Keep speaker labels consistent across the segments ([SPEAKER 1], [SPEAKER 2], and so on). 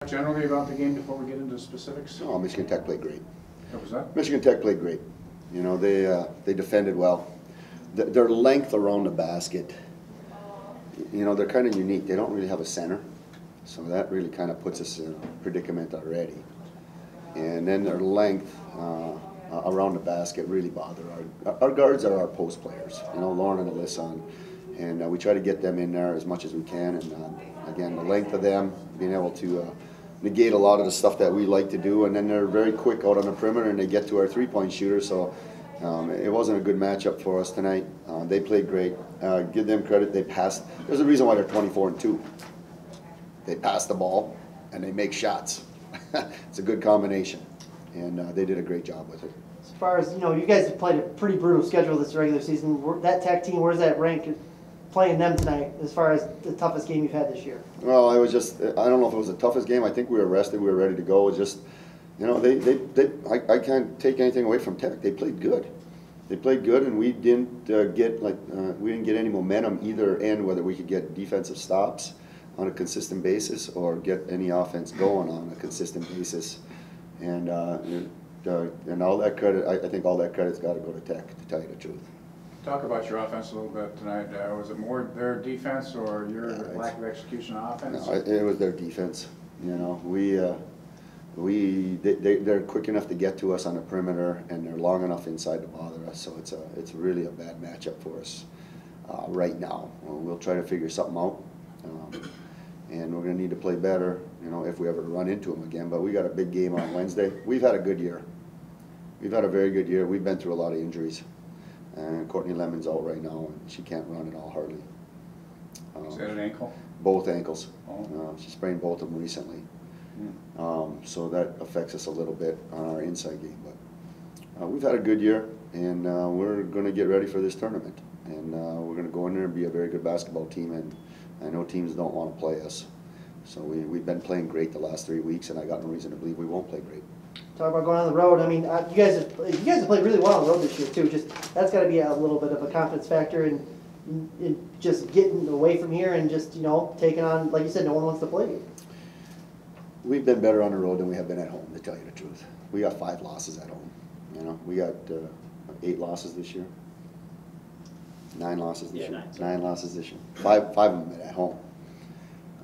[SPEAKER 1] Generally about the game before we get into specifics?
[SPEAKER 2] Oh, Michigan Tech played great.
[SPEAKER 1] What was that?
[SPEAKER 2] Michigan Tech played great. You know, they defended well. Their length around the basket, you know, they're kind of unique. They don't really have a center, so that really kind of puts us in a predicament already. And then their length around the basket really bother our guards are our post players. You know, Lauren and Alyssa, and we try to get them in there as much as we can. And again, the length of them, being able to negate a lot of the stuff that we like to do, and then they're very quick out on the perimeter and they get to our three-point shooter. So it wasn't a good matchup for us tonight. They played great. Give them credit. They passed. There's a reason why they're 24-2. They pass the ball and they make shots. It's a good combination, and they did a great job with it.
[SPEAKER 3] As far as, you know, you guys have played a pretty brutal schedule this regular season. That Tech team, where's that rank playing them tonight as far as the toughest game you've had this year?
[SPEAKER 2] Well, I don't know if it was the toughest game. I think we were rested. We were ready to go. It was just, you know, I can't take anything away from Tech. They played good. They played good, and we didn't get any momentum either end, whether we could get defensive stops on a consistent basis or get any offense going on a consistent basis. And all that credit, I think all that credit's got to go to Tech, to tell you the truth.
[SPEAKER 1] Talk about your offense a little bit tonight. Was it more their defense or your lack of execution on offense?
[SPEAKER 2] No, it was their defense. You know, they're quick enough to get to us on the perimeter, and they're long enough inside to bother us. So it's really a bad matchup for us right now. We'll try to figure something out, and we're going to need to play better, you know, if we ever run into them again. But we got a big game on Wednesday. We've had a good year. We've had a very good year. We've been through a lot of injuries. And Courtney Lemon's out right now, and she can't run at all, hardly.
[SPEAKER 1] Is that an ankle?
[SPEAKER 2] Both ankles.
[SPEAKER 1] Oh.
[SPEAKER 2] She sprained both of them recently. So that affects us a little bit on our inside game. But we've had a good year, and we're going to get ready for this tournament. And we're going to go in there and be a very good basketball team, and I know teams don't want to play us. So we've been playing great the last 3 weeks, and I got no reason to believe we won't play great.
[SPEAKER 3] Talk about going on the road. I mean, you guys have played really well on the road this year too. Just that's got to be a little bit of a confidence factor in just getting away from here and just, you know, taking on, like you said, no one wants to play you.
[SPEAKER 2] We've been better on the road than we have been at home, to tell you the truth. We got 5 losses at home. You know, we got 8 losses this year. 9 losses this year. 9 losses this year. 5 of them at home.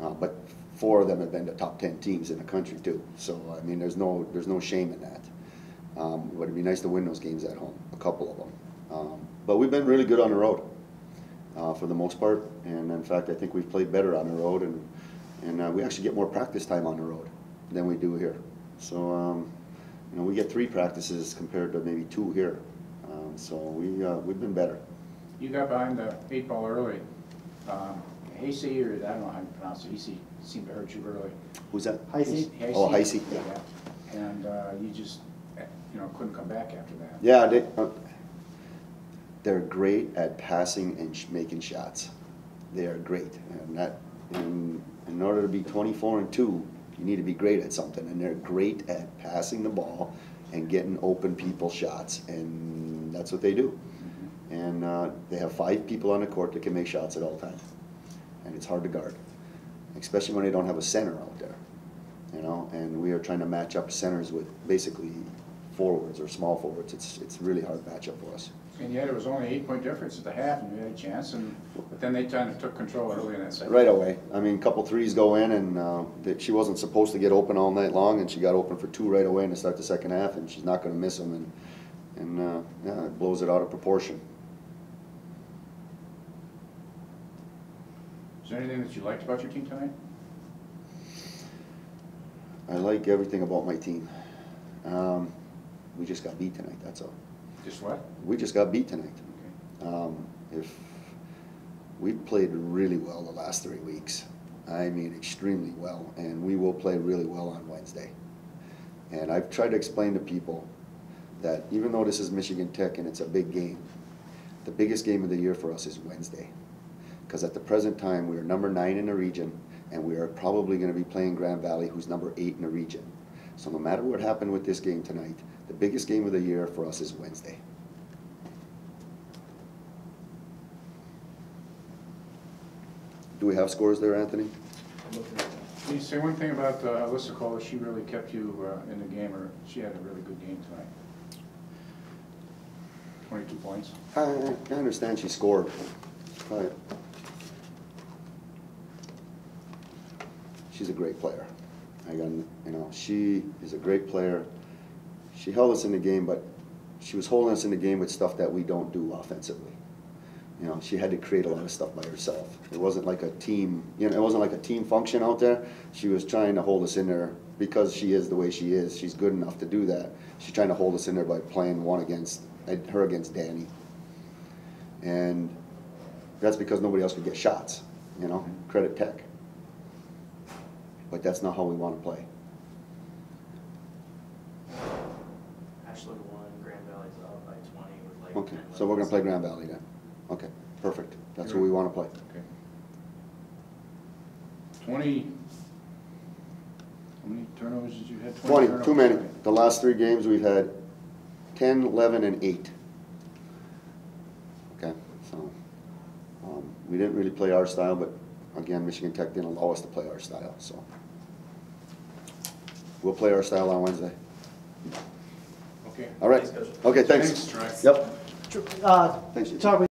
[SPEAKER 2] But 4 of them have been the top 10 teams in the country too. So I mean, there's no shame in that. But it'd be nice to win those games at home, a couple of them. But we've been really good on the road for the most part, and in fact, I think we've played better on the road, and we actually get more practice time on the road than we do here. So you know, we get 3 practices compared to maybe 2 here. So we've been better.
[SPEAKER 1] You got behind the 8 ball early. Hasey, or I don't know how you pronounce it. Hasey seemed to hurt you early.
[SPEAKER 2] Who's that?
[SPEAKER 3] Heisey.
[SPEAKER 2] Oh, Heisey.
[SPEAKER 1] Yeah. And you just, you know, couldn't come back after that.
[SPEAKER 2] Yeah, they're great at passing and making shots. They are great, and that in order to be 24-2, you need to be great at something. And they're great at passing the ball and getting open people shots, and that's what they do. Mm-hmm. And they have 5 people on the court that can make shots at all times. And it's hard to guard, especially when they don't have a center out there, you know. And we are trying to match up centers with basically forwards or small forwards. It's a really hard matchup for us.
[SPEAKER 1] And yet it was only 8-point difference at the half, and you had a chance. But then they kind of took control early in that second.
[SPEAKER 2] Right away. I mean, a couple threes go in, and she wasn't supposed to get open all night long, and she got open for 2 right away in the start of the second half, and she's not going to miss them, and yeah, it blows it out of proportion.
[SPEAKER 1] Is there anything that you liked about your team tonight?
[SPEAKER 2] I like everything about my team. We just got beat tonight, that's all.
[SPEAKER 1] Just what?
[SPEAKER 2] We just got beat tonight.
[SPEAKER 1] Okay.
[SPEAKER 2] If we played really well the last 3 weeks, I mean extremely well, and we will play really well on Wednesday. And I've tried to explain to people that even though this is Michigan Tech and it's a big game, the biggest game of the year for us is Wednesday. Because at the present time, we are number 9 in the region, and we are probably going to be playing Grand Valley, who's number 8 in the region. So no matter what happened with this game tonight, the biggest game of the year for us is Wednesday. Do we have scores there, Anthony?
[SPEAKER 1] Can you say one thing about Alyssa Cole? She really kept you in the game, or she had a really good game tonight. 22 points.
[SPEAKER 2] I understand she scored. Right. She's a great player. She is a great player. She held us in the game, but she was holding us in the game with stuff that we don't do offensively. She had to create a lot of stuff by herself. It wasn't like a team, it wasn't like a team function out there. She was trying to hold us in there because she is the way she is. She's good enough to do that. She's trying to hold us in there by playing her against Danny. And that's because nobody else could get shots, credit Tech. But that's not how we want to play.
[SPEAKER 4] Ashland won, Grand Valley's up by 20 with like
[SPEAKER 2] Okay,
[SPEAKER 4] 10
[SPEAKER 2] so we're going to play
[SPEAKER 4] minutes.
[SPEAKER 2] Grand Valley then. Okay, perfect. That's what we want to play.
[SPEAKER 1] Okay. 20. How many turnovers did you have?
[SPEAKER 2] 20,
[SPEAKER 1] turnovers
[SPEAKER 2] too many.
[SPEAKER 1] tonight.
[SPEAKER 2] The last 3 games we've had 10, 11, and 8. Okay, so we didn't really play our style, but again, Michigan Tech didn't allow us to play our style, so we'll play our style on Wednesday.
[SPEAKER 1] Okay.
[SPEAKER 2] All right.
[SPEAKER 4] Thanks, Coach.
[SPEAKER 2] Okay, thanks.
[SPEAKER 1] Thanks, Troy.
[SPEAKER 2] Yep.
[SPEAKER 3] Uh,
[SPEAKER 2] Thanks.
[SPEAKER 3] talk with